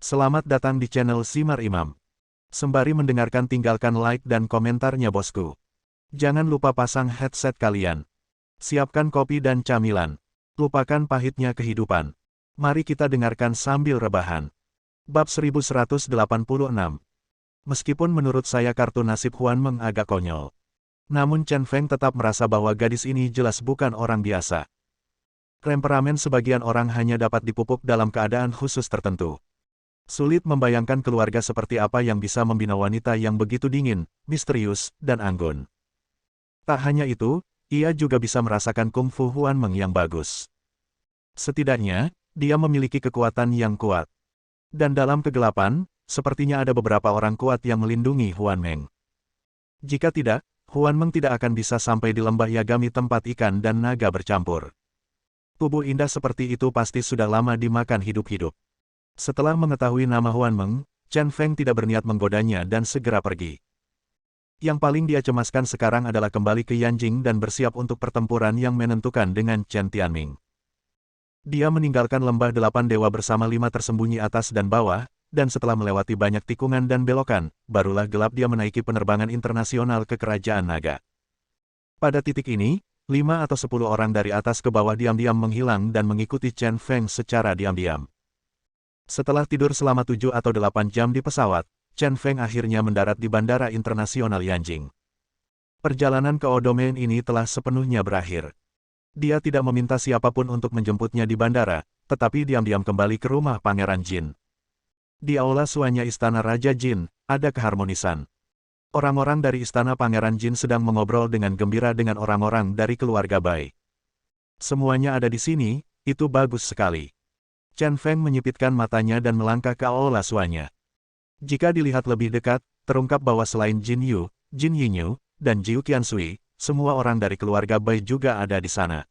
Selamat datang di channel Simar Imam. Sembari mendengarkan tinggalkan like dan komentarnya bosku. Jangan lupa pasang headset kalian. Siapkan kopi dan camilan. Lupakan pahitnya kehidupan. Mari kita dengarkan sambil rebahan. Bab 1186. Meskipun menurut saya kartu nasib Huanmeng agak konyol. Namun Chen Feng tetap merasa bahwa gadis ini jelas bukan orang biasa. Temperamen sebagian orang hanya dapat dipupuk dalam keadaan khusus tertentu. Sulit membayangkan keluarga seperti apa yang bisa membina wanita yang begitu dingin, misterius, dan anggun. Tak hanya itu, ia juga bisa merasakan kungfu Huanmeng yang bagus. Setidaknya, dia memiliki kekuatan yang kuat. Dan dalam kegelapan, sepertinya ada beberapa orang kuat yang melindungi Huanmeng. Jika tidak, Huanmeng tidak akan bisa sampai di lembah Yagami tempat ikan dan naga bercampur. Tubuh indah seperti itu pasti sudah lama dimakan hidup-hidup. Setelah mengetahui nama Huanmeng, Chen Feng tidak berniat menggodanya dan segera pergi. Yang paling dia cemaskan sekarang adalah kembali ke Yanjing dan bersiap untuk pertempuran yang menentukan dengan Chen Tianming. Dia meninggalkan lembah 8 dewa bersama 5 tersembunyi atas dan bawah, dan setelah melewati banyak tikungan dan belokan, barulah gelap dia menaiki penerbangan internasional ke Kerajaan Naga. Pada titik ini, 5 atau 10 orang dari atas ke bawah diam-diam menghilang dan mengikuti Chen Feng secara diam-diam. Setelah tidur selama 7 atau 8 jam di pesawat, Chen Feng akhirnya mendarat di Bandara Internasional Yanjing. Perjalanan ke Odomain ini telah sepenuhnya berakhir. Dia tidak meminta siapapun untuk menjemputnya di bandara, tetapi diam-diam kembali ke rumah Pangeran Jin. Di aula suanya Istana Raja Jin, ada keharmonisan. Orang-orang dari Istana Pangeran Jin sedang mengobrol dengan gembira dengan orang-orang dari keluarga Bai. Semuanya ada di sini, itu bagus sekali. Chen Feng menyipitkan matanya dan melangkah ke aula suanya. Jika dilihat lebih dekat, terungkap bahwa selain Jin Yu, Jin Yinyu, dan Jiu Qiansui, semua orang dari keluarga Bai juga ada di sana.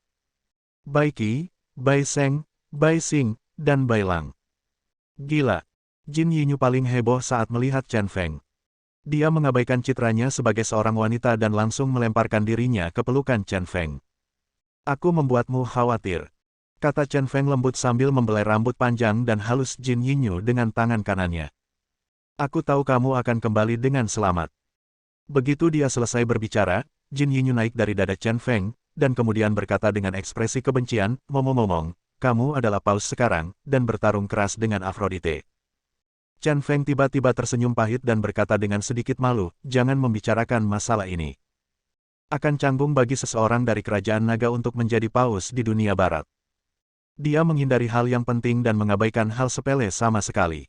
Bai Qi, Bai Seng, Bai Xing, dan Bai Lang. Gila! Jin Yinyu paling heboh saat melihat Chen Feng. Dia mengabaikan citranya sebagai seorang wanita dan langsung melemparkan dirinya ke pelukan Chen Feng. Aku membuatmu khawatir, kata Chen Feng lembut sambil membelai rambut panjang dan halus Jin Yinyu dengan tangan kanannya. Aku tahu kamu akan kembali dengan selamat. Begitu dia selesai berbicara, Jin Yinyu naik dari dada Chen Feng, dan kemudian berkata dengan ekspresi kebencian, "Momong-momong, kamu adalah paus sekarang, dan bertarung keras dengan Aphrodite." Chen Feng tiba-tiba tersenyum pahit dan berkata dengan sedikit malu, "Jangan membicarakan masalah ini. Akan canggung bagi seseorang dari kerajaan naga untuk menjadi paus di dunia barat." Dia menghindari hal yang penting dan mengabaikan hal sepele sama sekali.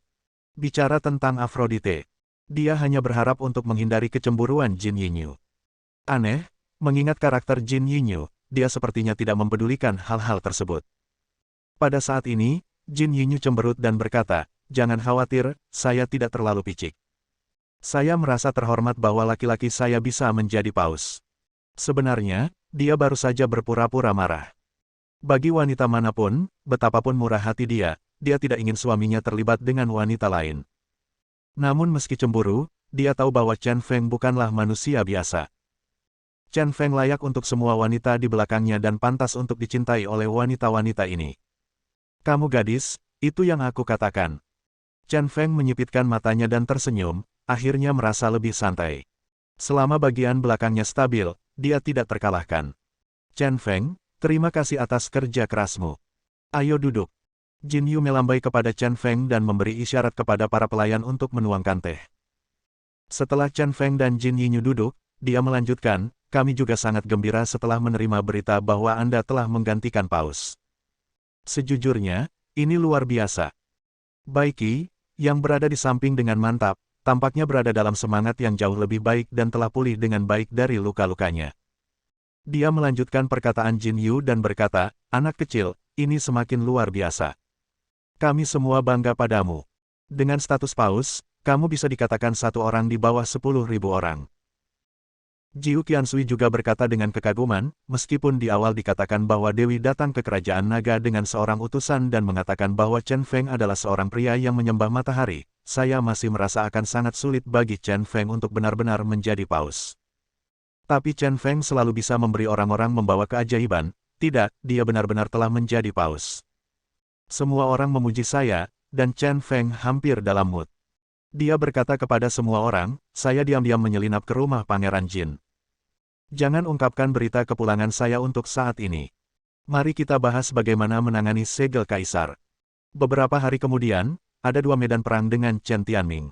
Bicara tentang Aphrodite, dia hanya berharap untuk menghindari kecemburuan Jin Yinyu. Aneh, mengingat karakter Jin Yinyu, dia sepertinya tidak mempedulikan hal-hal tersebut. Pada saat ini, Jin Yinyu cemberut dan berkata, "Jangan khawatir, saya tidak terlalu picik. Saya merasa terhormat bahwa laki-laki saya bisa menjadi paus." Sebenarnya, dia baru saja berpura-pura marah. Bagi wanita manapun, betapapun murah hati dia tidak ingin suaminya terlibat dengan wanita lain. Namun meski cemburu, dia tahu bahwa Chen Feng bukanlah manusia biasa. Chen Feng layak untuk semua wanita di belakangnya dan pantas untuk dicintai oleh wanita-wanita ini. "Kamu gadis, itu yang aku katakan." Chen Feng menyipitkan matanya dan tersenyum, akhirnya merasa lebih santai. Selama bagian belakangnya stabil, dia tidak terkalahkan. "Chen Feng, terima kasih atas kerja kerasmu. Ayo duduk." Jin Yu melambai kepada Chen Feng dan memberi isyarat kepada para pelayan untuk menuangkan teh. Setelah Chen Feng dan Jin Yinyu duduk, dia melanjutkan, "Kami juga sangat gembira setelah menerima berita bahwa Anda telah menggantikan paus. Sejujurnya, ini luar biasa." Bai Qi, yang berada di samping dengan mantap, tampaknya berada dalam semangat yang jauh lebih baik dan telah pulih dengan baik dari luka-lukanya. Dia melanjutkan perkataan Jin Yu dan berkata, "Anak kecil, ini semakin luar biasa. Kami semua bangga padamu. Dengan status paus, kamu bisa dikatakan satu orang di bawah 10.000 orang." Jiu Qiansui juga berkata dengan kekaguman, meskipun di awal dikatakan bahwa Dewi datang ke kerajaan naga dengan seorang utusan dan mengatakan bahwa Chen Feng adalah seorang pria yang menyembah matahari, saya masih merasa akan sangat sulit bagi Chen Feng untuk benar-benar menjadi paus. Tapi Chen Feng selalu bisa memberi orang-orang membawa keajaiban, tidak, dia benar-benar telah menjadi paus. Semua orang memuji saya, dan Chen Feng hampir dalam mood. Dia berkata kepada semua orang, saya diam-diam menyelinap ke rumah Pangeran Jin. Jangan ungkapkan berita kepulangan saya untuk saat ini. Mari kita bahas bagaimana menangani segel kaisar. Beberapa hari kemudian, ada dua medan perang dengan Chen Tianming.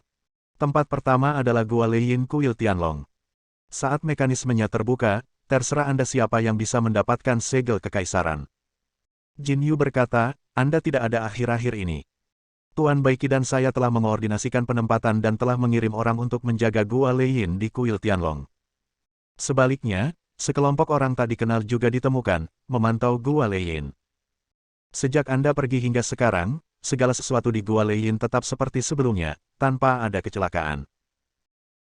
Tempat pertama adalah Gua Leiyin Kuil Tianlong. Saat mekanismenya terbuka, terserah Anda siapa yang bisa mendapatkan segel kekaisaran. Jin Yu berkata, Anda tidak ada akhir-akhir ini. Tuan Baiki dan saya telah mengoordinasikan penempatan dan telah mengirim orang untuk menjaga Gua Leiyin di Kuil Tianlong. Sebaliknya, sekelompok orang tak dikenal juga ditemukan, memantau Gua Leiyin. Sejak Anda pergi hingga sekarang, segala sesuatu di Gua Leiyin tetap seperti sebelumnya, tanpa ada kecelakaan.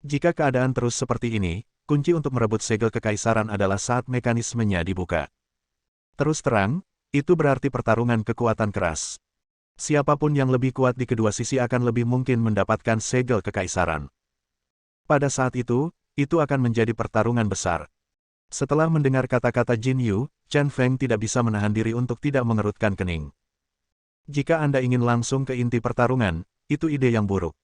Jika keadaan terus seperti ini, kunci untuk merebut segel kekaisaran adalah saat mekanismenya dibuka. Terus terang, itu berarti pertarungan kekuatan keras. Siapapun yang lebih kuat di kedua sisi akan lebih mungkin mendapatkan segel kekaisaran. Pada saat itu akan menjadi pertarungan besar. Setelah mendengar kata-kata Jin Yu, Chen Feng tidak bisa menahan diri untuk tidak mengerutkan kening. Jika Anda ingin langsung ke inti pertarungan, itu ide yang buruk.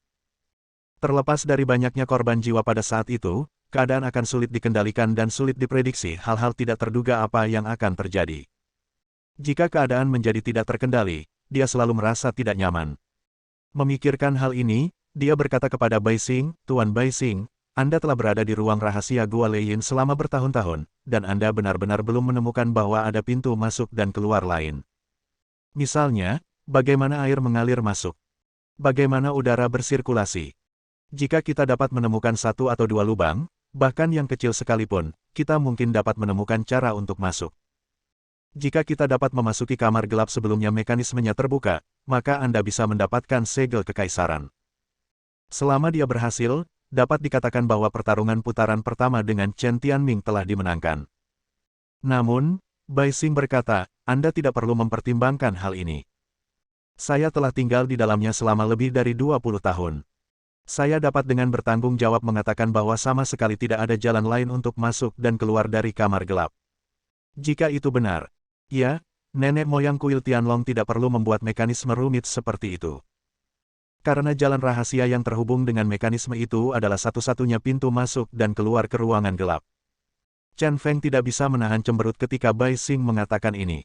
Terlepas dari banyaknya korban jiwa pada saat itu, keadaan akan sulit dikendalikan dan sulit diprediksi hal-hal tidak terduga apa yang akan terjadi. Jika keadaan menjadi tidak terkendali, dia selalu merasa tidak nyaman. Memikirkan hal ini, dia berkata kepada Bai Xing, Tuan Bai Xing, Anda telah berada di ruang rahasia Gua Leiyin selama bertahun-tahun, dan Anda benar-benar belum menemukan bahwa ada pintu masuk dan keluar lain. Misalnya, bagaimana air mengalir masuk? Bagaimana udara bersirkulasi? Jika kita dapat menemukan satu atau dua lubang, bahkan yang kecil sekalipun, kita mungkin dapat menemukan cara untuk masuk. Jika kita dapat memasuki kamar gelap sebelumnya mekanismenya terbuka, maka Anda bisa mendapatkan segel kekaisaran. Selama dia berhasil, dapat dikatakan bahwa pertarungan putaran pertama dengan Chen Tianming telah dimenangkan. Namun, Bai Xing berkata, Anda tidak perlu mempertimbangkan hal ini. Saya telah tinggal di dalamnya selama lebih dari 20 tahun. Saya dapat dengan bertanggung jawab mengatakan bahwa sama sekali tidak ada jalan lain untuk masuk dan keluar dari kamar gelap. Jika itu benar, ya, nenek moyang kuil Tianlong tidak perlu membuat mekanisme rumit seperti itu. Karena jalan rahasia yang terhubung dengan mekanisme itu adalah satu-satunya pintu masuk dan keluar ke ruangan gelap. Chen Feng tidak bisa menahan cemberut ketika Bai Xing mengatakan ini.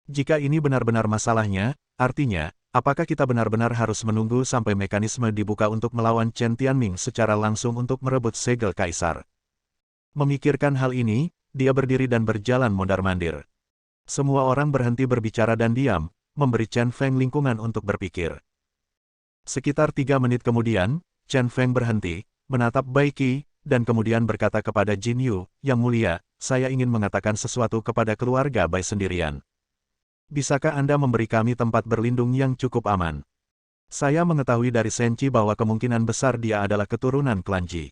Jika ini benar-benar masalahnya, artinya, apakah kita benar-benar harus menunggu sampai mekanisme dibuka untuk melawan Chen Tianming secara langsung untuk merebut segel kaisar? Memikirkan hal ini, dia berdiri dan berjalan mondar-mandir. Semua orang berhenti berbicara dan diam, memberi Chen Feng lingkungan untuk berpikir. Sekitar 3 menit kemudian, Chen Feng berhenti, menatap Bai Qi, dan kemudian berkata kepada Jin Yu, Yang Mulia, saya ingin mengatakan sesuatu kepada keluarga Bai sendirian. Bisakah Anda memberi kami tempat berlindung yang cukup aman? Saya mengetahui dari Senchi bahwa kemungkinan besar dia adalah keturunan klan Ji.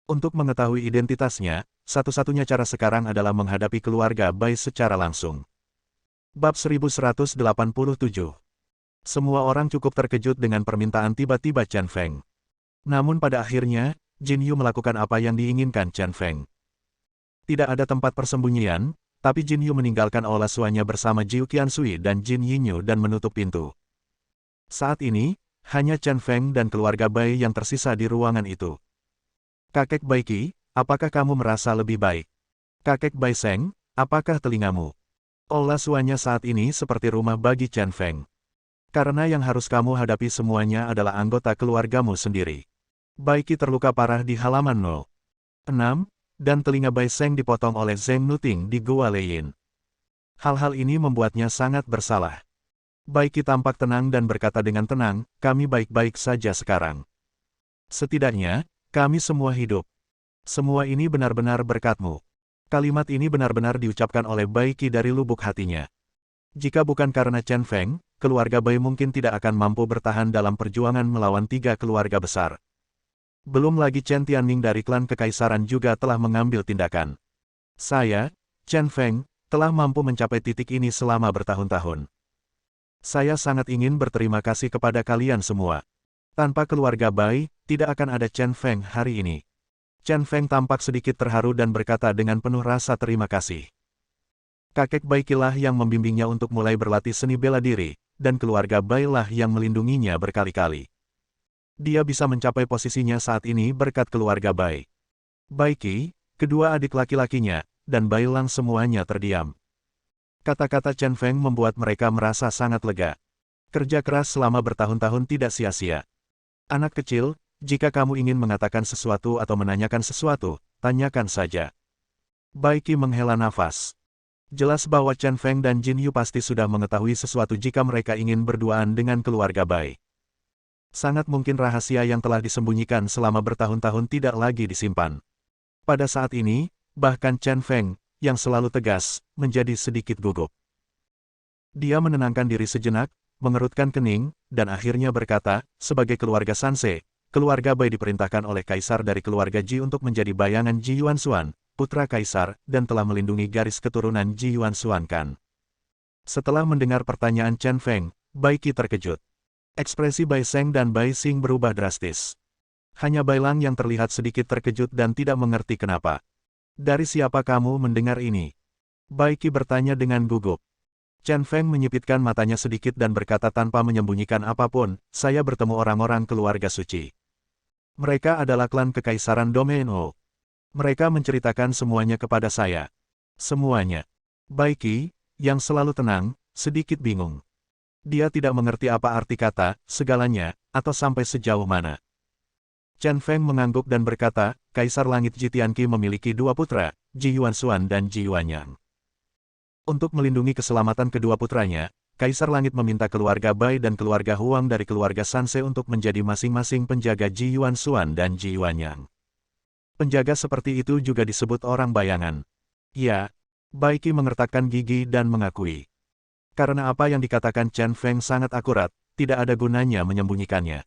Untuk mengetahui identitasnya, satu-satunya cara sekarang adalah menghadapi keluarga Bai secara langsung. Bab 1187. Semua orang cukup terkejut dengan permintaan tiba-tiba Chen Feng. Namun pada akhirnya, Jin Yu melakukan apa yang diinginkan Chen Feng. Tidak ada tempat persembunyian, tapi Jin Yu meninggalkan aula suanya bersama Jiu Qiansui dan Jin Yinyu dan menutup pintu. Saat ini, hanya Chen Feng dan keluarga Bai yang tersisa di ruangan itu. Kakek Bai Qi, apakah kamu merasa lebih baik? Kakek Bai Seng, apakah telingamu? Aula suanya saat ini seperti rumah bagi Chen Feng. Karena yang harus kamu hadapi semuanya adalah anggota keluargamu sendiri. Bai Qi terluka parah di halaman 06, dan telinga Bai Seng dipotong oleh Zheng Nuting di Gua Leiyin. Hal-hal ini membuatnya sangat bersalah. Bai Qi tampak tenang dan berkata dengan tenang, kami baik-baik saja sekarang. Setidaknya, kami semua hidup. Semua ini benar-benar berkat-Mu. Kalimat ini benar-benar diucapkan oleh Bai Qi dari lubuk hatinya. Jika bukan karena Chen Feng, keluarga Bai mungkin tidak akan mampu bertahan dalam perjuangan melawan 3 keluarga besar. Belum lagi Chen Tianming dari klan kekaisaran juga telah mengambil tindakan. Saya, Chen Feng, telah mampu mencapai titik ini selama bertahun-tahun. Saya sangat ingin berterima kasih kepada kalian semua. Tanpa keluarga Bai, tidak akan ada Chen Feng hari ini. Chen Feng tampak sedikit terharu dan berkata dengan penuh rasa terima kasih. Kakek Bai Qi lah yang membimbingnya untuk mulai berlatih seni bela diri, dan keluarga Bai lah yang melindunginya berkali-kali. Dia bisa mencapai posisinya saat ini berkat keluarga Bai. Bai Qi, kedua adik laki-lakinya, dan Bai Lang semuanya terdiam. Kata-kata Chen Feng membuat mereka merasa sangat lega. Kerja keras selama bertahun-tahun tidak sia-sia. Anak kecil, jika kamu ingin mengatakan sesuatu atau menanyakan sesuatu, tanyakan saja. Bai Qi menghela nafas. Jelas bahwa Chen Feng dan Jin Yu pasti sudah mengetahui sesuatu jika mereka ingin berduaan dengan keluarga Bai. Sangat mungkin rahasia yang telah disembunyikan selama bertahun-tahun tidak lagi disimpan. Pada saat ini, bahkan Chen Feng, yang selalu tegas, menjadi sedikit gugup. Dia menenangkan diri sejenak, mengerutkan kening, dan akhirnya berkata, sebagai keluarga Sanse, keluarga Bai diperintahkan oleh kaisar dari keluarga Ji untuk menjadi bayangan Ji Yuanshuan, putra kaisar, dan telah melindungi garis keturunan Ji Yuanshuan kan. Setelah mendengar pertanyaan Chen Feng, Bai Qi terkejut. Ekspresi Bai Sheng dan Bai Xing berubah drastis. Hanya Bai Lang yang terlihat sedikit terkejut dan tidak mengerti kenapa. Dari siapa kamu mendengar ini? Bai Qi bertanya dengan gugup. Chen Feng menyipitkan matanya sedikit dan berkata tanpa menyembunyikan apapun, saya bertemu orang-orang keluarga suci. Mereka adalah klan kekaisaran Domain O. Mereka menceritakan semuanya kepada saya. Semuanya. Bai Qi, yang selalu tenang, sedikit bingung. Dia tidak mengerti apa arti kata, segalanya, atau sampai sejauh mana. Chen Feng mengangguk dan berkata, Kaisar Langit Ji Tianqi memiliki dua putra, Ji Yuanshuan dan Ji Yuanyang. Untuk melindungi keselamatan kedua putranya, Kaisar Langit meminta keluarga Bai dan keluarga Huang dari keluarga Sanse untuk menjadi masing-masing penjaga Ji Yuanshuan dan Ji Yuanyang. Penjaga seperti itu juga disebut orang bayangan. Ya, Bai Qi mengertakkan gigi dan mengakui. Karena apa yang dikatakan Chen Feng sangat akurat, tidak ada gunanya menyembunyikannya.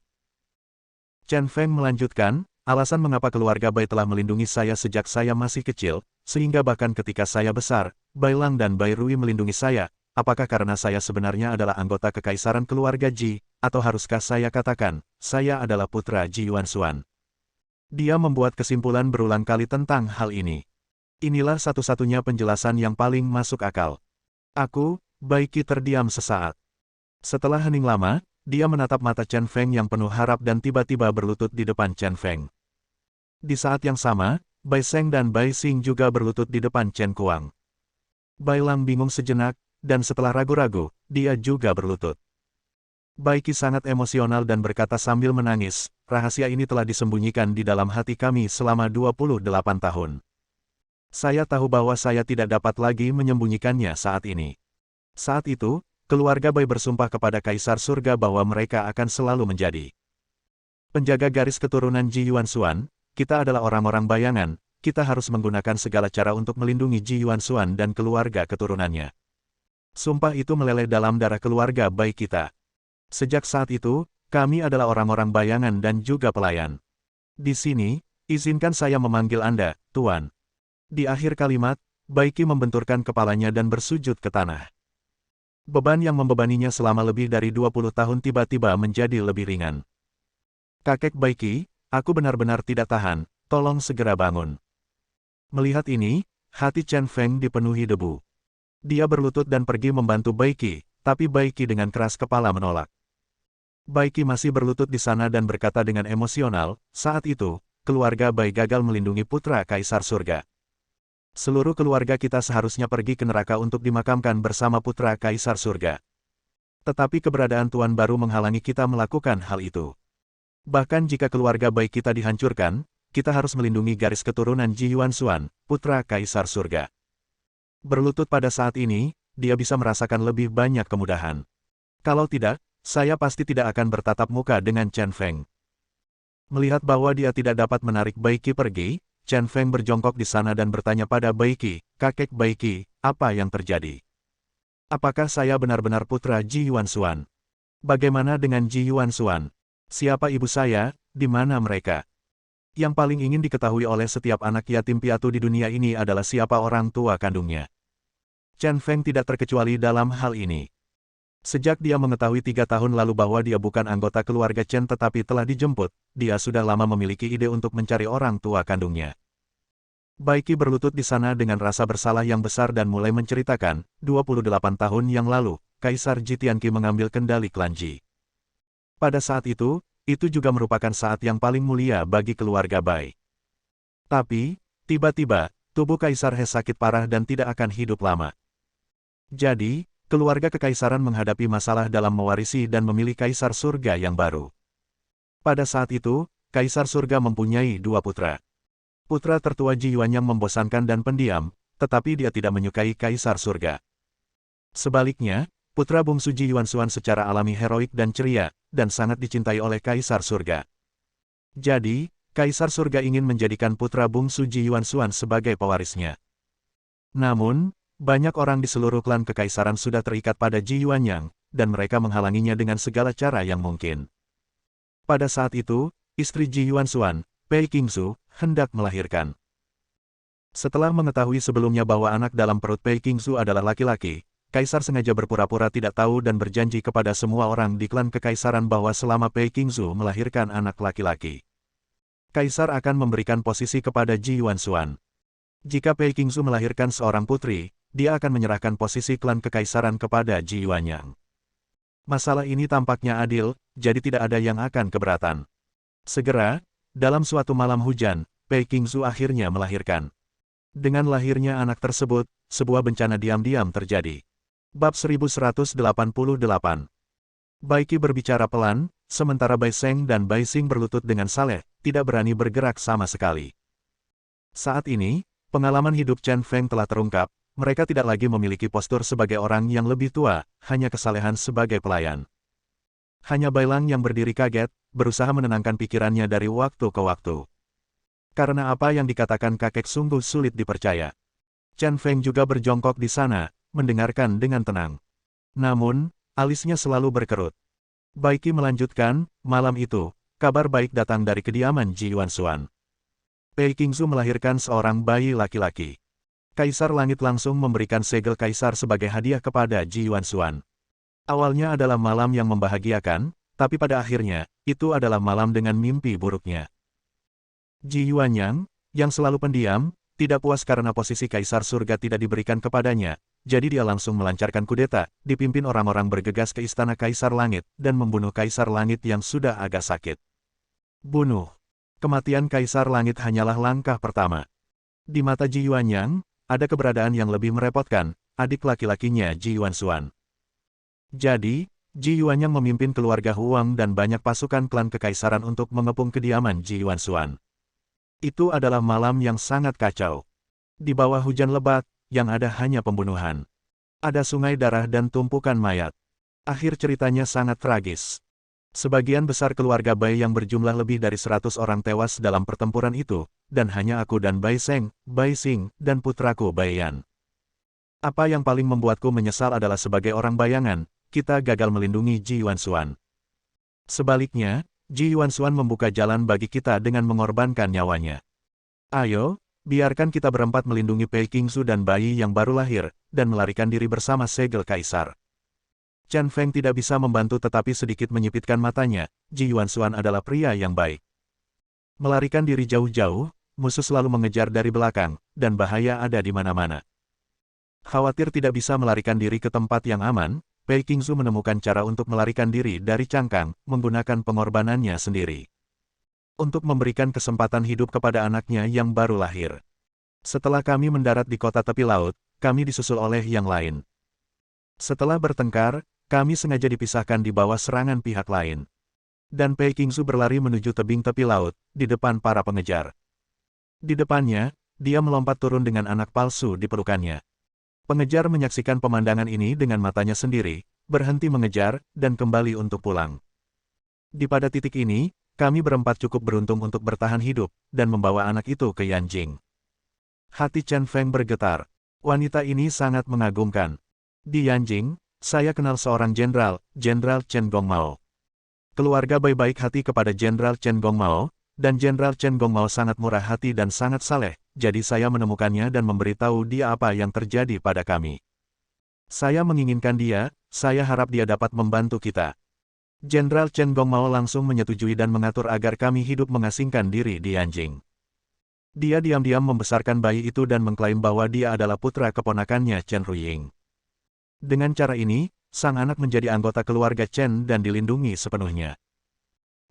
Chen Feng melanjutkan, alasan mengapa keluarga Bai telah melindungi saya sejak saya masih kecil, sehingga bahkan ketika saya besar, Bai Lang dan Bai Rui melindungi saya, apakah karena saya sebenarnya adalah anggota kekaisaran keluarga Ji, atau haruskah saya katakan, saya adalah putra Ji Yuanshuan? Dia membuat kesimpulan berulang kali tentang hal ini. Inilah satu-satunya penjelasan yang paling masuk akal. Aku, Bai Qi terdiam sesaat. Setelah hening lama, dia menatap mata Chen Feng yang penuh harap dan tiba-tiba berlutut di depan Chen Feng. Di saat yang sama, Bai Sheng dan Bai Xing juga berlutut di depan Chen Kuang. Bai Lang bingung sejenak, dan setelah ragu-ragu, dia juga berlutut. Bai Qi sangat emosional dan berkata sambil menangis, rahasia ini telah disembunyikan di dalam hati kami selama 28 tahun. Saya tahu bahwa saya tidak dapat lagi menyembunyikannya saat ini. Saat itu, keluarga Bai bersumpah kepada Kaisar Surga bahwa mereka akan selalu menjadi penjaga garis keturunan Ji Yuanshuan. Kita adalah orang-orang bayangan, kita harus menggunakan segala cara untuk melindungi Ji Yuanshuan dan keluarga keturunannya. Sumpah itu meleleh dalam darah keluarga Bai kita. Sejak saat itu, kami adalah orang-orang bayangan dan juga pelayan. Di sini, izinkan saya memanggil Anda, Tuan. Di akhir kalimat, Bai Qi membenturkan kepalanya dan bersujud ke tanah. Beban yang membebaninya selama lebih dari 20 tahun tiba-tiba menjadi lebih ringan. Kakek Bai Qi, aku benar-benar tidak tahan, tolong segera bangun. Melihat ini, hati Chen Feng dipenuhi debu. Dia berlutut dan pergi membantu Bai Qi, tapi Bai Qi dengan keras kepala menolak. Bai Qi masih berlutut di sana dan berkata dengan emosional, saat itu, keluarga Bai gagal melindungi putra Kaisar Surga. Seluruh keluarga kita seharusnya pergi ke neraka untuk dimakamkan bersama putra Kaisar Surga. Tetapi keberadaan Tuan baru menghalangi kita melakukan hal itu. Bahkan jika keluarga Bai kita dihancurkan, kita harus melindungi garis keturunan Ji Yuanshuan, putra Kaisar Surga. Berlutut pada saat ini, dia bisa merasakan lebih banyak kemudahan. Kalau tidak, saya pasti tidak akan bertatap muka dengan Chen Feng. Melihat bahwa dia tidak dapat menarik Bai Qi pergi, Chen Feng berjongkok di sana dan bertanya pada Bai Qi, kakek Bai Qi, apa yang terjadi? Apakah saya benar-benar putra Ji Yuanshuan? Bagaimana dengan Ji Yuanshuan? Siapa ibu saya, di mana mereka? Yang paling ingin diketahui oleh setiap anak yatim piatu di dunia ini adalah siapa orang tua kandungnya. Chen Feng tidak terkecuali dalam hal ini. Sejak dia mengetahui 3 tahun lalu bahwa dia bukan anggota keluarga Chen tetapi telah dijemput, dia sudah lama memiliki ide untuk mencari orang tua kandungnya. Baiki berlutut di sana dengan rasa bersalah yang besar dan mulai menceritakan, 28 tahun yang lalu, Kaisar Ji Tianqi mengambil kendali klan Ji. Pada saat itu juga merupakan saat yang paling mulia bagi keluarga Bai. Tapi, tiba-tiba, tubuh Kaisar He sakit parah dan tidak akan hidup lama. Jadi, keluarga kekaisaran menghadapi masalah dalam mewarisi dan memilih Kaisar Surga yang baru. Pada saat itu, Kaisar Surga mempunyai dua putra. Putra tertua Ji Yuanyang membosankan dan pendiam, tetapi dia tidak menyukai Kaisar Surga. Sebaliknya, putra bungsu Ji Yuanxuan secara alami heroik dan ceria, dan sangat dicintai oleh Kaisar Surga. Jadi, Kaisar Surga ingin menjadikan putra bungsu Ji Yuanxuan sebagai pewarisnya. Namun, banyak orang di seluruh klan kekaisaran sudah terikat pada Ji Yuanyang, dan mereka menghalanginya dengan segala cara yang mungkin. Pada saat itu, istri Ji Yuanxuan, Pei Qingzu, hendak melahirkan. Setelah mengetahui sebelumnya bahwa anak dalam perut Pei Qingzu adalah laki-laki, Kaisar sengaja berpura-pura tidak tahu dan berjanji kepada semua orang di klan kekaisaran bahwa selama Pei Qingzu melahirkan anak laki-laki, Kaisar akan memberikan posisi kepada Ji Yuanxuan. Jika Pei Qingzu melahirkan seorang putri, dia akan menyerahkan posisi klan kekaisaran kepada Ji Yuanyang. Masalah ini tampaknya adil, jadi tidak ada yang akan keberatan. Segera, dalam suatu malam hujan, Pei Qingzu akhirnya melahirkan. Dengan lahirnya anak tersebut, sebuah bencana diam-diam terjadi. Bab 1188. Baiki berbicara pelan, sementara Bai Seng dan Bai Xing berlutut dengan saleh, tidak berani bergerak sama sekali. Saat ini, pengalaman hidup Chen Feng telah terungkap, mereka tidak lagi memiliki postur sebagai orang yang lebih tua, hanya kesalehan sebagai pelayan. Hanya Bai Lang yang berdiri kaget, berusaha menenangkan pikirannya dari waktu ke waktu. Karena apa yang dikatakan kakek sungguh sulit dipercaya. Chen Feng juga berjongkok di sana, mendengarkan dengan tenang. Namun, alisnya selalu berkerut. Baiki melanjutkan, malam itu, kabar baik datang dari kediaman Ji Yuanxuan. Pei Qingzu melahirkan seorang bayi laki-laki. Kaisar Langit langsung memberikan segel kaisar sebagai hadiah kepada Ji Yuanxuan. Awalnya adalah malam yang membahagiakan, tapi pada akhirnya, itu adalah malam dengan mimpi buruknya. Ji Yuanyang, yang selalu pendiam, tidak puas karena posisi Kaisar Surga tidak diberikan kepadanya, jadi dia langsung melancarkan kudeta, dipimpin orang-orang bergegas ke istana Kaisar Langit, dan membunuh Kaisar Langit yang sudah agak sakit. Bunuh. Kematian Kaisar Langit hanyalah langkah pertama. Di mata Ji Yuanyang, ada keberadaan yang lebih merepotkan, adik laki-lakinya Ji Yuanxuan. Jadi, Ji Yuanyang memimpin keluarga Huang dan banyak pasukan klan kekaisaran untuk mengepung kediaman Ji Yuanxuan. Itu adalah malam yang sangat kacau. Di bawah hujan lebat, yang ada hanya pembunuhan. Ada sungai darah dan tumpukan mayat. Akhir ceritanya sangat tragis. Sebagian besar keluarga Bai yang berjumlah lebih dari 100 orang tewas dalam pertempuran itu, dan hanya aku dan Bai Seng, Bai Xing, dan putraku Bai Yan. Apa yang paling membuatku menyesal adalah sebagai orang bayangan, kita gagal melindungi Ji Yuanxuan. Sebaliknya, Ji Yuanxuan membuka jalan bagi kita dengan mengorbankan nyawanya. Ayo, biarkan kita berempat melindungi Pei Qingzu dan bayi yang baru lahir, dan melarikan diri bersama segel kaisar. Chen Feng tidak bisa membantu tetapi sedikit menyipitkan matanya, Ji Yuanxuan adalah pria yang baik. Melarikan diri jauh-jauh, musuh selalu mengejar dari belakang, dan bahaya ada di mana-mana. Khawatir tidak bisa melarikan diri ke tempat yang aman, Pei Qingzu menemukan cara untuk melarikan diri dari cangkang, menggunakan pengorbanannya sendiri. Untuk memberikan kesempatan hidup kepada anaknya yang baru lahir. Setelah kami mendarat di kota tepi laut, kami disusul oleh yang lain. Setelah bertengkar, kami sengaja dipisahkan di bawah serangan pihak lain. Dan Pei Qingzu berlari menuju tebing tepi laut, di depan para pengejar. Di depannya, dia melompat turun dengan anak palsu di pelukannya. Pengejar menyaksikan pemandangan ini dengan matanya sendiri, berhenti mengejar, dan kembali untuk pulang. Di pada titik ini, kami berempat cukup beruntung untuk bertahan hidup, dan membawa anak itu ke Yanjing. Hati Chen Feng bergetar. Wanita ini sangat mengagumkan. Di Yanjing, saya kenal seorang jenderal, Jenderal Chen Gongmao. Keluarga Bai baik hati kepada Jenderal Chen Gongmao, dan Jenderal Chen Gongmao sangat murah hati dan sangat saleh, jadi saya menemukannya dan memberitahu dia apa yang terjadi pada kami. Saya menginginkan dia, saya harap dia dapat membantu kita. Jenderal Chen Gongmao langsung menyetujui dan mengatur agar kami hidup mengasingkan diri di Yanjing. Dia diam-diam membesarkan bayi itu dan mengklaim bahwa dia adalah putra keponakannya Chen Ruying. Dengan cara ini, sang anak menjadi anggota keluarga Chen dan dilindungi sepenuhnya.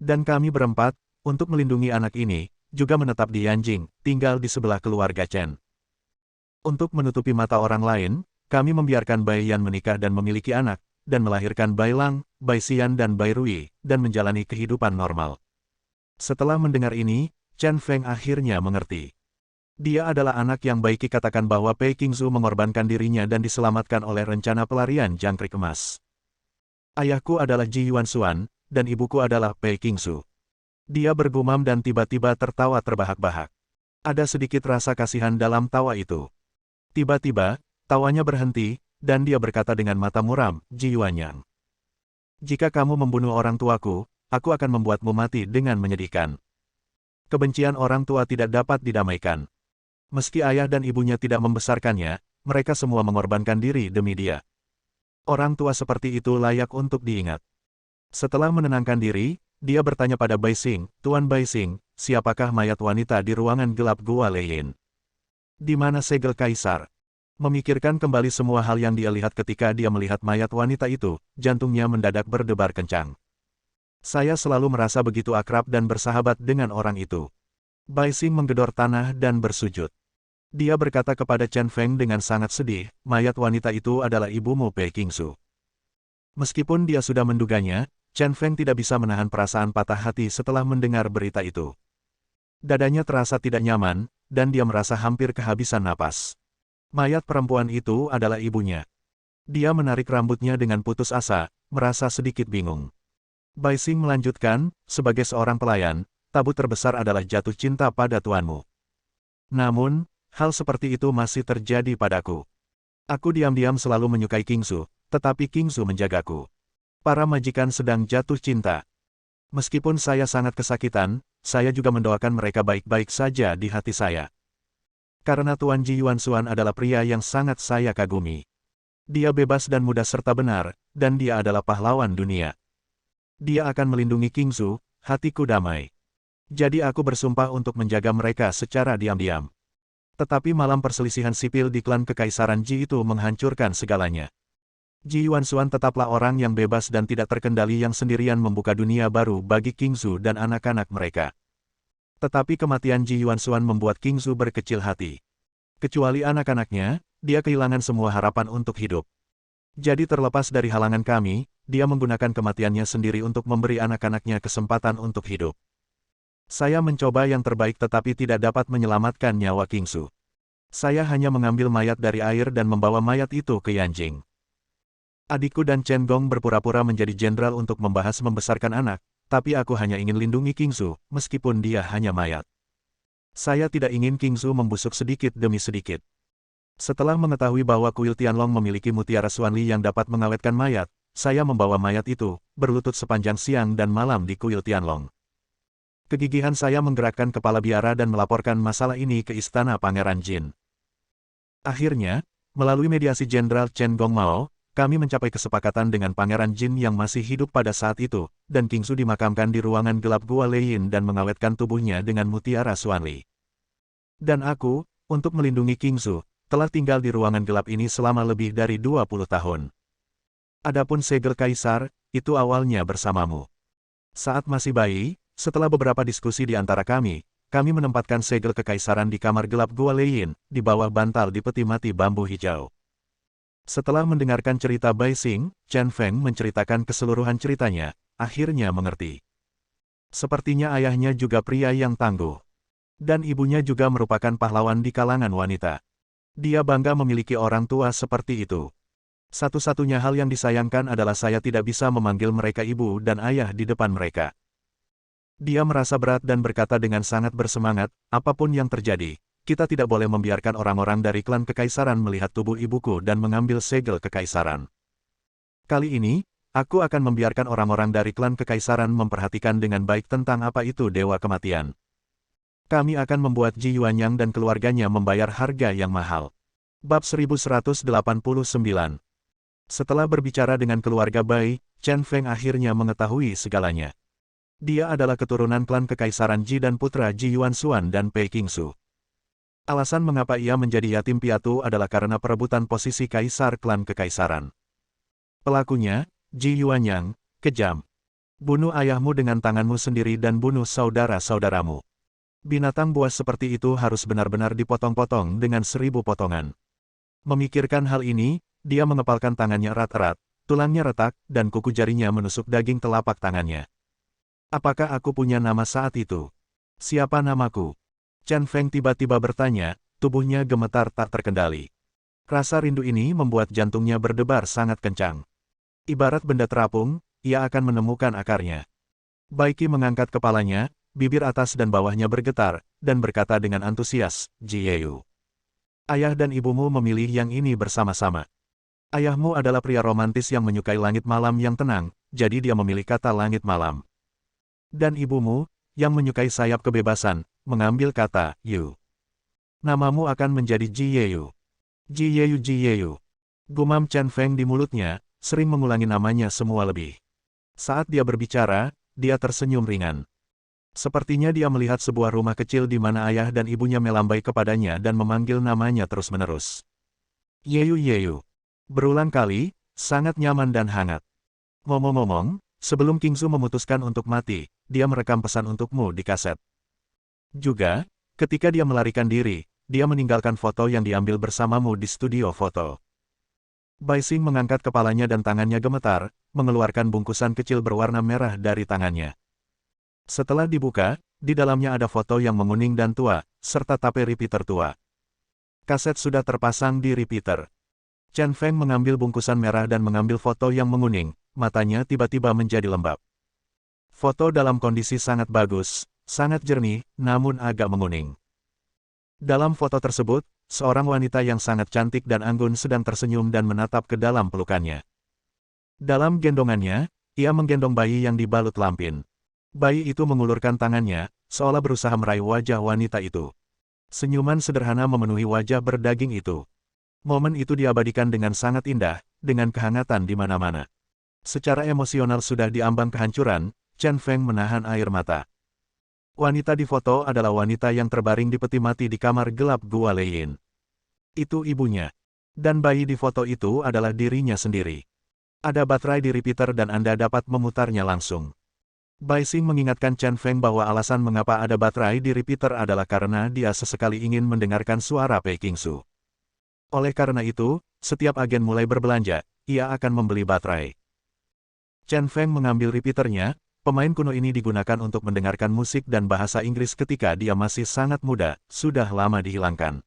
Dan kami berempat, untuk melindungi anak ini, juga menetap di Yanjing, tinggal di sebelah keluarga Chen. Untuk menutupi mata orang lain, kami membiarkan Bai Yan menikah dan memiliki anak, dan melahirkan Bai Lang, Bai Xian dan Bai Rui, dan menjalani kehidupan normal. Setelah mendengar ini, Chen Feng akhirnya mengerti. Dia adalah anak yang baik. Katakan bahwa Pei Qingzu mengorbankan dirinya dan diselamatkan oleh rencana pelarian jangkrik emas. Ayahku adalah Ji Yuanxuan, dan ibuku adalah Pei Qingzu. Dia bergumam dan tiba-tiba tertawa terbahak-bahak. Ada sedikit rasa kasihan dalam tawa itu. Tiba-tiba, tawanya berhenti, dan dia berkata dengan mata muram, Ji Yuanyang. Jika kamu membunuh orang tuaku, aku akan membuatmu mati dengan menyedihkan. Kebencian orang tua tidak dapat didamaikan. Meski ayah dan ibunya tidak membesarkannya, mereka semua mengorbankan diri demi dia. Orang tua seperti itu layak untuk diingat. Setelah menenangkan diri, dia bertanya pada Bai Xing, Tuan Bai Xing, siapakah mayat wanita di ruangan gelap Gua Leiyin? Di mana segel kaisar? Memikirkan kembali semua hal yang dia lihat ketika dia melihat mayat wanita itu, jantungnya mendadak berdebar kencang. Saya selalu merasa begitu akrab dan bersahabat dengan orang itu. Bai Xing menggedor tanah dan bersujud. Dia berkata kepada Chen Feng dengan sangat sedih, mayat wanita itu adalah ibumu Pei Qingzu. Meskipun dia sudah menduganya, Chen Feng tidak bisa menahan perasaan patah hati setelah mendengar berita itu. Dadanya terasa tidak nyaman, dan dia merasa hampir kehabisan napas. Mayat perempuan itu adalah ibunya. Dia menarik rambutnya dengan putus asa, merasa sedikit bingung. Bai Xing melanjutkan, sebagai seorang pelayan, tabu terbesar adalah jatuh cinta pada tuanmu. Namun, hal seperti itu masih terjadi padaku. Aku diam-diam selalu menyukai Qingzu, tetapi Qingzu menjagaku. Para majikan sedang jatuh cinta. Meskipun saya sangat kesakitan, saya juga mendoakan mereka baik-baik saja di hati saya. Karena Tuan Ji Yuanxuan adalah pria yang sangat saya kagumi. Dia bebas dan muda serta benar, dan dia adalah pahlawan dunia. Dia akan melindungi Qingzu, hatiku damai. Jadi aku bersumpah untuk menjaga mereka secara diam-diam. Tetapi malam perselisihan sipil di klan Kekaisaran Ji itu menghancurkan segalanya. Ji Yuanxuan tetaplah orang yang bebas dan tidak terkendali yang sendirian membuka dunia baru bagi Qingzu dan anak-anak mereka. Tetapi kematian Ji Yuanxuan membuat Qingzu berkecil hati. Kecuali anak-anaknya, dia kehilangan semua harapan untuk hidup. Jadi terlepas dari halangan kami, dia menggunakan kematiannya sendiri untuk memberi anak-anaknya kesempatan untuk hidup. Saya mencoba yang terbaik tetapi tidak dapat menyelamatkan nyawa Qingzu. Saya hanya mengambil mayat dari air dan membawa mayat itu ke Yanjing. Adikku dan Chen Gong berpura-pura menjadi jenderal untuk membahas membesarkan anak, tapi aku hanya ingin lindungi Qingzu, meskipun dia hanya mayat. Saya tidak ingin Qingzu membusuk sedikit demi sedikit. Setelah mengetahui bahwa kuil Tianlong memiliki mutiara Xuanli yang dapat mengawetkan mayat, saya membawa mayat itu, berlutut sepanjang siang dan malam di kuil Tianlong. Kegigihan saya menggerakkan kepala biara dan melaporkan masalah ini ke istana Pangeran Jin. Akhirnya, melalui mediasi Jenderal Chen Gongmao, kami mencapai kesepakatan dengan Pangeran Jin yang masih hidup pada saat itu, dan Qingzu dimakamkan di ruangan gelap Gua Leiyin dan mengawetkan tubuhnya dengan mutiara Xuanli. Dan aku, untuk melindungi Qingzu, telah tinggal di ruangan gelap ini selama lebih dari 20 tahun. Adapun segel kaisar, itu awalnya bersamamu. Saat masih bayi, setelah beberapa diskusi di antara kami menempatkan segel kekaisaran di kamar gelap Gua Leiyin, di bawah bantal di peti mati bambu hijau. Setelah mendengarkan cerita Bai Xing, Chen Feng menceritakan keseluruhan ceritanya, akhirnya mengerti. Sepertinya ayahnya juga pria yang tangguh. Dan ibunya juga merupakan pahlawan di kalangan wanita. Dia bangga memiliki orang tua seperti itu. Satu-satunya hal yang disayangkan adalah saya tidak bisa memanggil mereka ibu dan ayah di depan mereka. Dia merasa berat dan berkata dengan sangat bersemangat, apapun yang terjadi, kita tidak boleh membiarkan orang-orang dari klan kekaisaran melihat tubuh ibuku dan mengambil segel kekaisaran. Kali ini, aku akan membiarkan orang-orang dari klan kekaisaran memperhatikan dengan baik tentang apa itu dewa kematian. Kami akan membuat Ji Yuanyang dan keluarganya membayar harga yang mahal. Bab 1189. Setelah berbicara dengan keluarga Bai, Chen Feng akhirnya mengetahui segalanya. Dia adalah keturunan klan Kekaisaran Ji dan putra Ji Yuanxuan dan Pei Qingzu. Alasan mengapa ia menjadi yatim piatu adalah karena perebutan posisi kaisar klan kekaisaran. Pelakunya, Ji Yuanyang, kejam. Bunuh ayahmu dengan tanganmu sendiri dan bunuh saudara-saudaramu. Binatang buas seperti itu harus benar-benar dipotong-potong dengan 1000 potongan. Memikirkan hal ini, dia mengepalkan tangannya erat-erat, tulangnya retak, dan kuku jarinya menusuk daging telapak tangannya. Apakah aku punya nama saat itu? Siapa namaku? Chen Feng tiba-tiba bertanya, tubuhnya gemetar tak terkendali. Rasa rindu ini membuat jantungnya berdebar sangat kencang. Ibarat benda terapung, ia akan menemukan akarnya. Baiki mengangkat kepalanya, bibir atas dan bawahnya bergetar, dan berkata dengan antusias, Ji Yeyu. Ayah dan ibumu memilih yang ini bersama-sama. Ayahmu adalah pria romantis yang menyukai langit malam yang tenang, jadi dia memilih kata langit malam. Dan ibumu, yang menyukai sayap kebebasan, mengambil kata, Yu. Namamu akan menjadi Ji Yeyu. Ji Yeyu Ji Yeyu. Gumam Chen Feng di mulutnya, sering mengulangi namanya semua lebih. Saat dia berbicara, dia tersenyum ringan. Sepertinya dia melihat sebuah rumah kecil di mana ayah dan ibunya melambai kepadanya dan memanggil namanya terus-menerus. Yeyu Yeyu. Berulang kali, sangat nyaman dan hangat. Ngomong-ngomong, sebelum Kingsu memutuskan untuk mati, dia merekam pesan untukmu di kaset. Juga, ketika dia melarikan diri, dia meninggalkan foto yang diambil bersamamu di studio foto. Bai Xing mengangkat kepalanya dan tangannya gemetar, mengeluarkan bungkusan kecil berwarna merah dari tangannya. Setelah dibuka, di dalamnya ada foto yang menguning dan tua, serta tape repeater tua. Kaset sudah terpasang di repeater. Chen Feng mengambil bungkusan merah dan mengambil foto yang menguning, matanya tiba-tiba menjadi lembab. Foto dalam kondisi sangat bagus, sangat jernih, namun agak menguning. Dalam foto tersebut, seorang wanita yang sangat cantik dan anggun sedang tersenyum dan menatap ke dalam pelukannya. Dalam gendongannya, ia menggendong bayi yang dibalut lampin. Bayi itu mengulurkan tangannya, seolah berusaha meraih wajah wanita itu. Senyuman sederhana memenuhi wajah berdaging itu. Momen itu diabadikan dengan sangat indah, dengan kehangatan di mana-mana. Secara emosional sudah diambang kehancuran, Chen Feng menahan air mata. Wanita di foto adalah wanita yang terbaring di peti mati di kamar gelap Gua Leiyin. Itu ibunya. Dan bayi di foto itu adalah dirinya sendiri. Ada baterai di repeater dan Anda dapat memutarnya langsung. Bai Xing mengingatkan Chen Feng bahwa alasan mengapa ada baterai di repeater adalah karena dia sesekali ingin mendengarkan suara Pei Qingsu. Oleh karena itu, setiap agen mulai berbelanja, ia akan membeli baterai. Chen Feng mengambil repeaternya, pemain kuno ini digunakan untuk mendengarkan musik dan bahasa Inggris ketika dia masih sangat muda, sudah lama dihilangkan.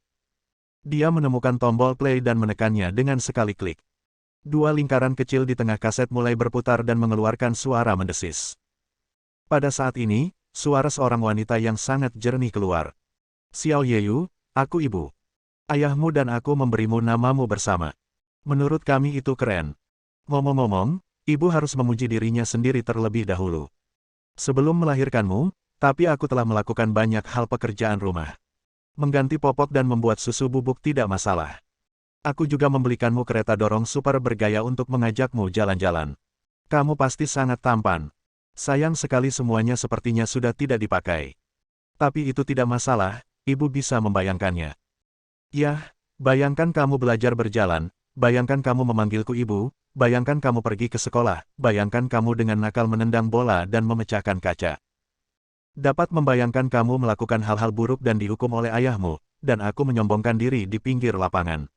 Dia menemukan tombol play dan menekannya dengan sekali klik. Dua lingkaran kecil di tengah kaset mulai berputar dan mengeluarkan suara mendesis. Pada saat ini, suara seorang wanita yang sangat jernih keluar. Xiao Yeyu, aku ibu. Ayahmu dan aku memberimu namamu bersama. Menurut kami itu keren. Ngomong-ngomong, ibu harus memuji dirinya sendiri terlebih dahulu. Sebelum melahirkanmu, tapi aku telah melakukan banyak hal pekerjaan rumah. Mengganti popok dan membuat susu bubuk tidak masalah. Aku juga membelikanmu kereta dorong super bergaya untuk mengajakmu jalan-jalan. Kamu pasti sangat tampan. Sayang sekali semuanya sepertinya sudah tidak dipakai. Tapi itu tidak masalah, ibu bisa membayangkannya. Yah, bayangkan kamu belajar berjalan, bayangkan kamu memanggilku ibu, bayangkan kamu pergi ke sekolah, bayangkan kamu dengan nakal menendang bola dan memecahkan kaca. Dapat membayangkan kamu melakukan hal-hal buruk dan dihukum oleh ayahmu, dan aku menyombongkan diri di pinggir lapangan.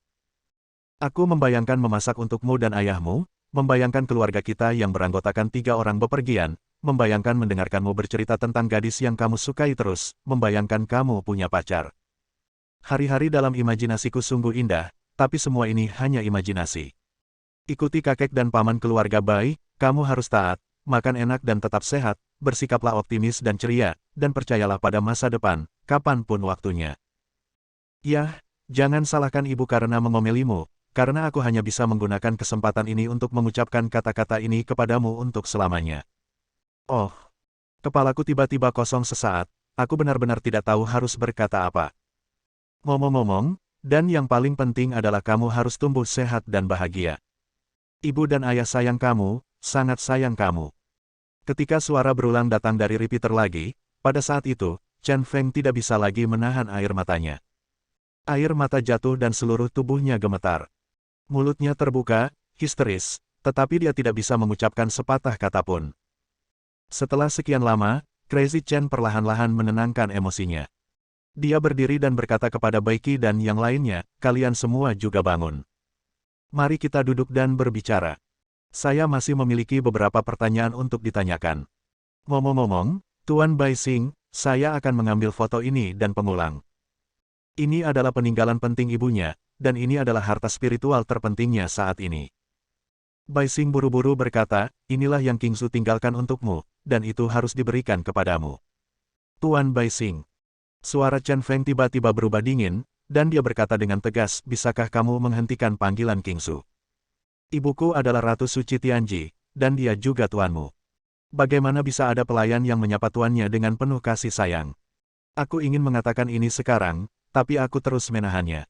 Aku membayangkan memasak untukmu dan ayahmu, membayangkan keluarga kita yang beranggotakan 3 orang bepergian, membayangkan mendengarkanmu bercerita tentang gadis yang kamu sukai terus, membayangkan kamu punya pacar. Hari-hari dalam imajinasiku sungguh indah, tapi semua ini hanya imajinasi. Ikuti kakek dan paman keluarga Bai, kamu harus taat, makan enak dan tetap sehat, bersikaplah optimis dan ceria, dan percayalah pada masa depan, kapanpun waktunya. Yah, jangan salahkan ibu karena mengomelimu, karena aku hanya bisa menggunakan kesempatan ini untuk mengucapkan kata-kata ini kepadamu untuk selamanya. Oh, kepalaku tiba-tiba kosong sesaat, aku benar-benar tidak tahu harus berkata apa. Ngomong-ngomong, dan yang paling penting adalah kamu harus tumbuh sehat dan bahagia. Ibu dan ayah sayang kamu, sangat sayang kamu. Ketika suara berulang datang dari repeater lagi, pada saat itu, Chen Feng tidak bisa lagi menahan air matanya. Air mata jatuh dan seluruh tubuhnya gemetar. Mulutnya terbuka, histeris, tetapi dia tidak bisa mengucapkan sepatah kata pun. Setelah sekian lama, Crazy Chen perlahan-lahan menenangkan emosinya. Dia berdiri dan berkata kepada Baiki dan yang lainnya, kalian semua juga bangun. Mari kita duduk dan berbicara. Saya masih memiliki beberapa pertanyaan untuk ditanyakan. Ngomong-ngomong, Tuan Bai Xing, saya akan mengambil foto ini dan pengulang. Ini adalah peninggalan penting ibunya, dan ini adalah harta spiritual terpentingnya saat ini. Bai Xing buru-buru berkata, inilah yang Kingsu tinggalkan untukmu, dan itu harus diberikan kepadamu. Tuan Bai Xing. Suara Chen Feng tiba-tiba berubah dingin, dan dia berkata dengan tegas, bisakah kamu menghentikan panggilan Kingsu? Ibuku adalah Ratu Suci Tianji, dan dia juga tuanmu. Bagaimana bisa ada pelayan yang menyapa tuannya dengan penuh kasih sayang? Aku ingin mengatakan ini sekarang, tapi aku terus menahannya.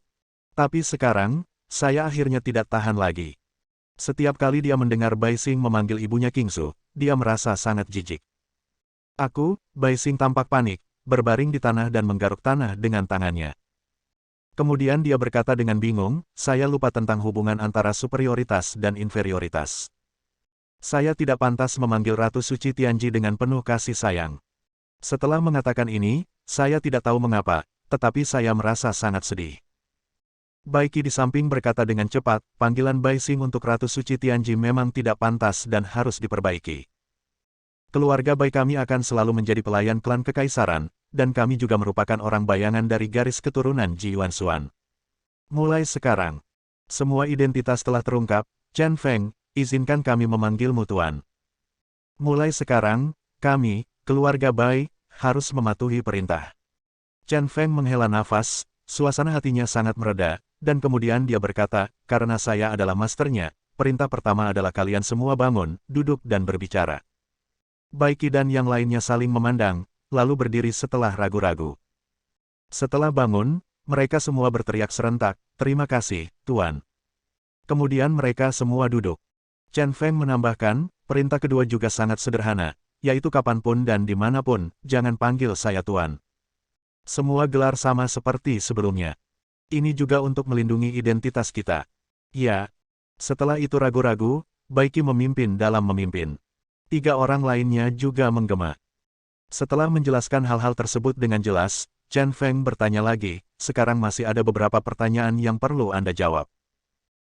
Tapi sekarang, saya akhirnya tidak tahan lagi. Setiap kali dia mendengar Bai Xing memanggil ibunya Kingsu, dia merasa sangat jijik. Bai Xing tampak panik, berbaring di tanah dan menggaruk tanah dengan tangannya. Kemudian dia berkata dengan bingung, saya lupa tentang hubungan antara superioritas dan inferioritas. Saya tidak pantas memanggil Ratu Suci Tianji dengan penuh kasih sayang. Setelah mengatakan ini, saya tidak tahu mengapa, tetapi saya merasa sangat sedih. Baiki di samping berkata dengan cepat, panggilan Bai Xing untuk Ratu Suci Tianji memang tidak pantas dan harus diperbaiki. Keluarga Bai kami akan selalu menjadi pelayan klan kekaisaran, dan kami juga merupakan orang bayangan dari garis keturunan Ji Yuanshuan. Mulai sekarang, semua identitas telah terungkap. Chen Feng, izinkan kami memanggilmu Tuan. Mulai sekarang, kami, keluarga Bai, harus mematuhi perintah. Chen Feng menghela nafas, suasana hatinya sangat mereda, dan kemudian dia berkata, karena saya adalah masternya, perintah pertama adalah kalian semua bangun, duduk dan berbicara. Baiki dan yang lainnya saling memandang, lalu berdiri setelah ragu-ragu. Setelah bangun, mereka semua berteriak serentak, terima kasih, Tuan. Kemudian mereka semua duduk. Chen Feng menambahkan, perintah kedua juga sangat sederhana, yaitu kapanpun dan dimanapun, jangan panggil saya Tuan. Semua gelar sama seperti sebelumnya. Ini juga untuk melindungi identitas kita. Ya. Setelah itu ragu-ragu, Baiki memimpin dalam memimpin. 3 orang lainnya juga menggema. Setelah menjelaskan hal-hal tersebut dengan jelas, Chen Feng bertanya lagi, sekarang masih ada beberapa pertanyaan yang perlu Anda jawab.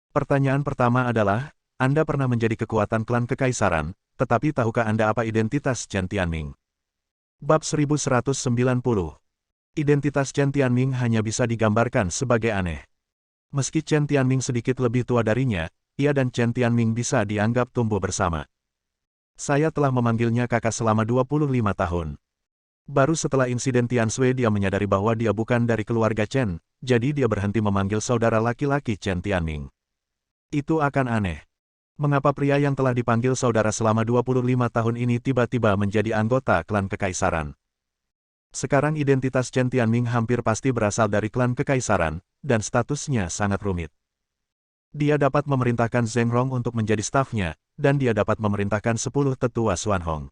Pertanyaan pertama adalah, Anda pernah menjadi kekuatan klan kekaisaran, tetapi tahukah Anda apa identitas Chen Tianming? Bab 1190. Identitas Chen Tianming hanya bisa digambarkan sebagai aneh. Meski Chen Tianming sedikit lebih tua darinya, ia dan Chen Tianming bisa dianggap tumbuh bersama. Saya telah memanggilnya kakak selama 25 tahun. Baru setelah insiden Tianshui dia menyadari bahwa dia bukan dari keluarga Chen, jadi dia berhenti memanggil saudara laki-laki Chen Tianming. Itu akan aneh. Mengapa pria yang telah dipanggil saudara selama 25 tahun ini tiba-tiba menjadi anggota klan kekaisaran? Sekarang identitas Chen Tianming hampir pasti berasal dari klan kekaisaran, dan statusnya sangat rumit. Dia dapat memerintahkan Zheng Rong untuk menjadi stafnya, dan dia dapat memerintahkan 10 tetua Xuan Hong.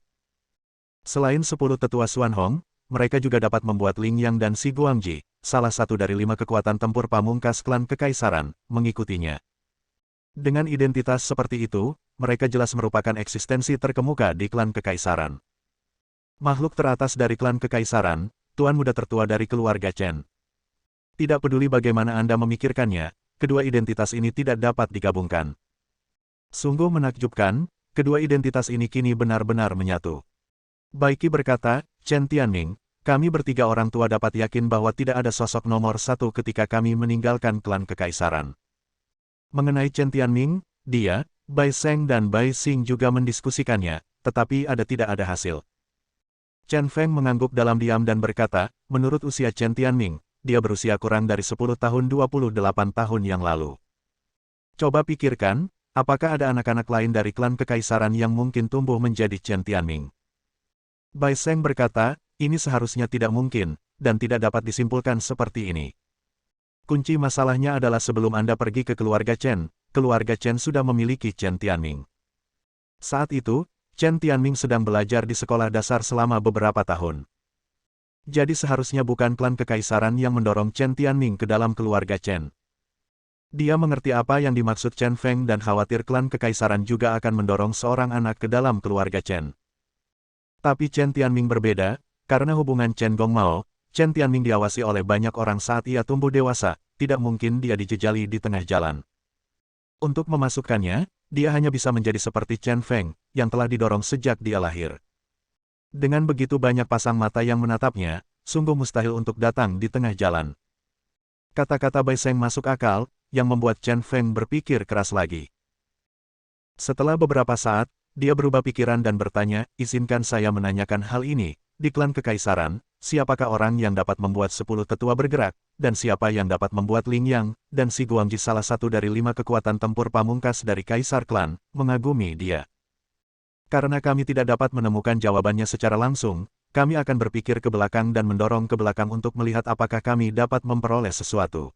Selain 10 tetua Xuan Hong, mereka juga dapat membuat Ling Yang dan Si Guangji, salah satu dari 5 kekuatan tempur pamungkas klan kekaisaran, mengikutinya. Dengan identitas seperti itu, mereka jelas merupakan eksistensi terkemuka di klan kekaisaran. Makhluk teratas dari klan kekaisaran, tuan muda tertua dari keluarga Chen. Tidak peduli bagaimana Anda memikirkannya, kedua identitas ini tidak dapat digabungkan. Sungguh menakjubkan, kedua identitas ini kini benar-benar menyatu. Baiki berkata, Chen Tianming, kami bertiga orang tua dapat yakin bahwa tidak ada sosok nomor satu ketika kami meninggalkan klan kekaisaran. Mengenai Chen Tianming, dia, Bai Sheng dan Bai Xing juga mendiskusikannya, tetapi tidak ada hasil. Chen Feng mengangguk dalam diam dan berkata, menurut usia Chen Tianming, dia berusia kurang dari 10 tahun 28 tahun yang lalu. Coba pikirkan, apakah ada anak-anak lain dari klan kekaisaran yang mungkin tumbuh menjadi Chen Tianming? Bai Sheng berkata, ini seharusnya tidak mungkin, dan tidak dapat disimpulkan seperti ini. Kunci masalahnya adalah sebelum Anda pergi ke keluarga Chen sudah memiliki Chen Tianming. Saat itu, Chen Tianming sedang belajar di sekolah dasar selama beberapa tahun. Jadi seharusnya bukan klan kekaisaran yang mendorong Chen Tianming ke dalam keluarga Chen. Dia mengerti apa yang dimaksud Chen Feng dan khawatir klan kekaisaran juga akan mendorong seorang anak ke dalam keluarga Chen. Tapi Chen Tianming berbeda, karena hubungan Chen Gongmao, Chen Tianming diawasi oleh banyak orang saat ia tumbuh dewasa, tidak mungkin dia dijejali di tengah jalan. Untuk memasukkannya, dia hanya bisa menjadi seperti Chen Feng, yang telah didorong sejak dia lahir. Dengan begitu banyak pasang mata yang menatapnya, sungguh mustahil untuk datang di tengah jalan. Kata-kata Bai Seng masuk akal, yang membuat Chen Feng berpikir keras lagi. Setelah beberapa saat, dia berubah pikiran dan bertanya, izinkan saya menanyakan hal ini, di klan kekaisaran, siapakah orang yang dapat membuat 10 tetua bergerak, dan siapa yang dapat membuat Ling Yang, dan si Guangji salah satu dari 5 kekuatan tempur pamungkas dari kaisar klan, mengagumi dia. Karena kami tidak dapat menemukan jawabannya secara langsung, kami akan berpikir ke belakang dan mendorong ke belakang untuk melihat apakah kami dapat memperoleh sesuatu.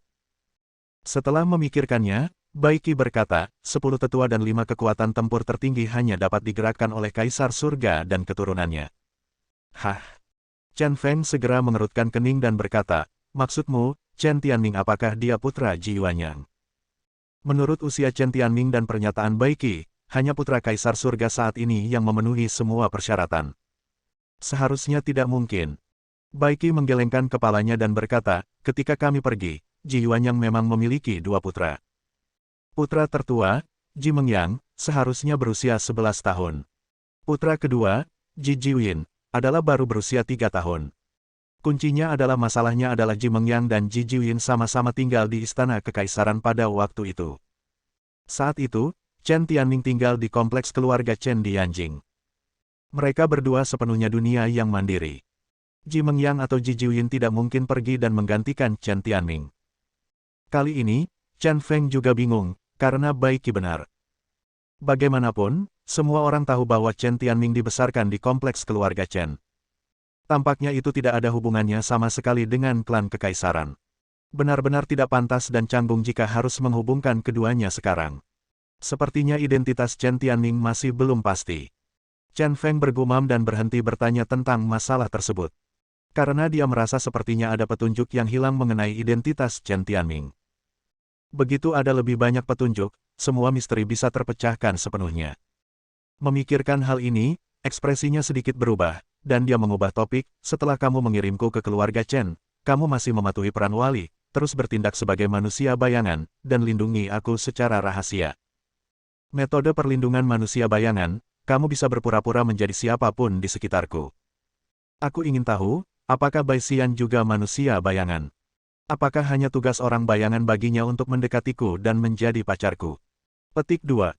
Setelah memikirkannya, Bai Qi berkata, 10 tetua dan 5 kekuatan tempur tertinggi hanya dapat digerakkan oleh Kaisar Surga dan keturunannya. Hah? Chen Feng segera mengerutkan kening dan berkata, maksudmu, Chen Tianming apakah dia putra Ji Yuanyang? Menurut usia Chen Tianming dan pernyataan Bai Qi, hanya putra Kaisar Surga saat ini yang memenuhi semua persyaratan. Seharusnya tidak mungkin. Bai Qi menggelengkan kepalanya dan berkata, ketika kami pergi, Ji Yuanyang memang memiliki 2 putra. Putra tertua, Ji Mengyang, seharusnya berusia 11 tahun. Putra kedua, Ji Jiwin, adalah baru berusia 3 tahun. Kuncinya adalah masalahnya adalah Ji Mengyang dan Ji Jiwin sama-sama tinggal di istana kekaisaran pada waktu itu. Saat itu, Chen Tianming tinggal di kompleks keluarga Chen di Yanjing. Mereka berdua sepenuhnya dunia yang mandiri. Ji Mengyang atau Ji Jiwin tidak mungkin pergi dan menggantikan Chen Tianming. Kali ini, Chen Feng juga bingung, karena Bai Qi benar. Bagaimanapun, semua orang tahu bahwa Chen Tianming dibesarkan di kompleks keluarga Chen. Tampaknya itu tidak ada hubungannya sama sekali dengan klan kekaisaran. Benar-benar tidak pantas dan canggung jika harus menghubungkan keduanya sekarang. Sepertinya identitas Chen Tianming masih belum pasti. Chen Feng bergumam dan berhenti bertanya tentang masalah tersebut. Karena dia merasa sepertinya ada petunjuk yang hilang mengenai identitas Chen Tianming. Begitu ada lebih banyak petunjuk, semua misteri bisa terpecahkan sepenuhnya. Memikirkan hal ini, ekspresinya sedikit berubah, dan dia mengubah topik, setelah kamu mengirimku ke keluarga Chen, kamu masih mematuhi peran wali, terus bertindak sebagai manusia bayangan, dan lindungi aku secara rahasia. Metode perlindungan manusia bayangan, kamu bisa berpura-pura menjadi siapapun di sekitarku. Aku ingin tahu, apakah Bai Xian juga manusia bayangan? Apakah hanya tugas orang bayangan baginya untuk mendekatiku dan menjadi pacarku? Petik 2.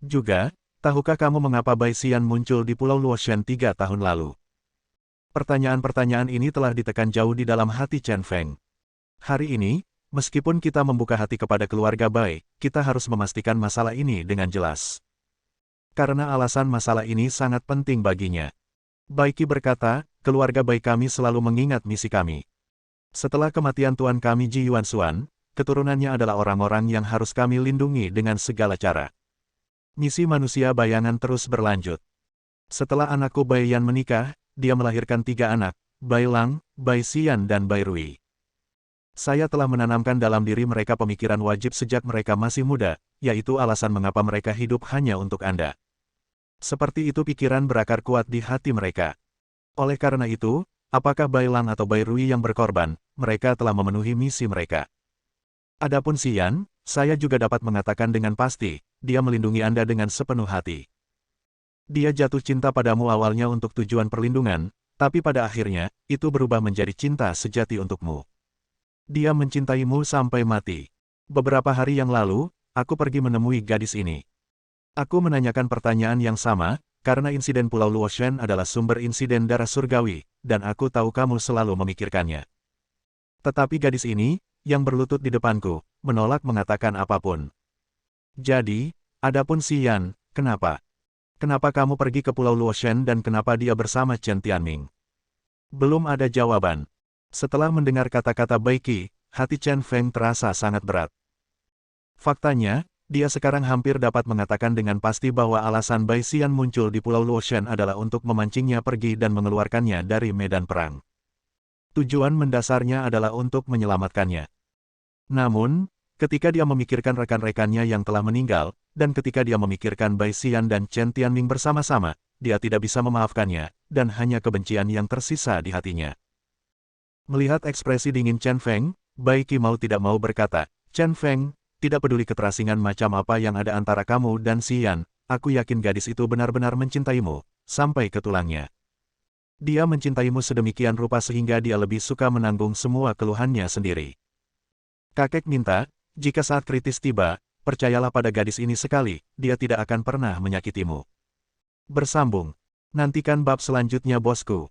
Juga, tahukah kamu mengapa Bai Xian muncul di Pulau Luoshan 3 tahun lalu? Pertanyaan-pertanyaan ini telah ditekan jauh di dalam hati Chen Feng. Hari ini, meskipun kita membuka hati kepada keluarga Bai, kita harus memastikan masalah ini dengan jelas. Karena alasan masalah ini sangat penting baginya. Bai Qi berkata, keluarga Bai kami selalu mengingat misi kami. Setelah kematian tuan kami Ji Yuanxuan, keturunannya adalah orang-orang yang harus kami lindungi dengan segala cara. Misi manusia bayangan terus berlanjut. Setelah anakku Bai Yan menikah, dia melahirkan 3 anak, Bai Lang, Bai Xian dan Bai Rui. Saya telah menanamkan dalam diri mereka pemikiran wajib sejak mereka masih muda, yaitu alasan mengapa mereka hidup hanya untuk Anda. Seperti itu pikiran berakar kuat di hati mereka. Oleh karena itu, apakah Bai Lang atau Bai Rui yang berkorban, mereka telah memenuhi misi mereka. Adapun Xian, saya juga dapat mengatakan dengan pasti, dia melindungi Anda dengan sepenuh hati. Dia jatuh cinta padamu awalnya untuk tujuan perlindungan, tapi pada akhirnya, itu berubah menjadi cinta sejati untukmu. Dia mencintaimu sampai mati. Beberapa hari yang lalu, aku pergi menemui gadis ini. Aku menanyakan pertanyaan yang sama, karena insiden Pulau Luoshan adalah sumber insiden darah surgawi, dan aku tahu kamu selalu memikirkannya. Tetapi gadis ini, yang berlutut di depanku, menolak mengatakan apapun. Jadi, adapun Xian, kenapa? Kenapa kamu pergi ke Pulau Luoshan dan kenapa dia bersama Chen Tianming? Belum ada jawaban. Setelah mendengar kata-kata Bai Qi, hati Chen Feng terasa sangat berat. Faktanya, dia sekarang hampir dapat mengatakan dengan pasti bahwa alasan Bai Xian muncul di Pulau Luoshan adalah untuk memancingnya pergi dan mengeluarkannya dari medan perang. Tujuan mendasarnya adalah untuk menyelamatkannya. Namun, ketika dia memikirkan rekan-rekannya yang telah meninggal, dan ketika dia memikirkan Bai Xian dan Chen Tianming bersama-sama, dia tidak bisa memaafkannya, dan hanya kebencian yang tersisa di hatinya. Melihat ekspresi dingin Chen Feng, Bai Qi mau tidak mau berkata, "Chen Feng, tidak peduli keterasingan macam apa yang ada antara kamu dan Xian, aku yakin gadis itu benar-benar mencintaimu, sampai ke tulangnya. Dia mencintaimu sedemikian rupa sehingga dia lebih suka menanggung semua keluhannya sendiri. Kakek minta, jika saat kritis tiba, percayalah pada gadis ini sekali, dia tidak akan pernah menyakitimu." Bersambung. Nantikan bab selanjutnya bosku.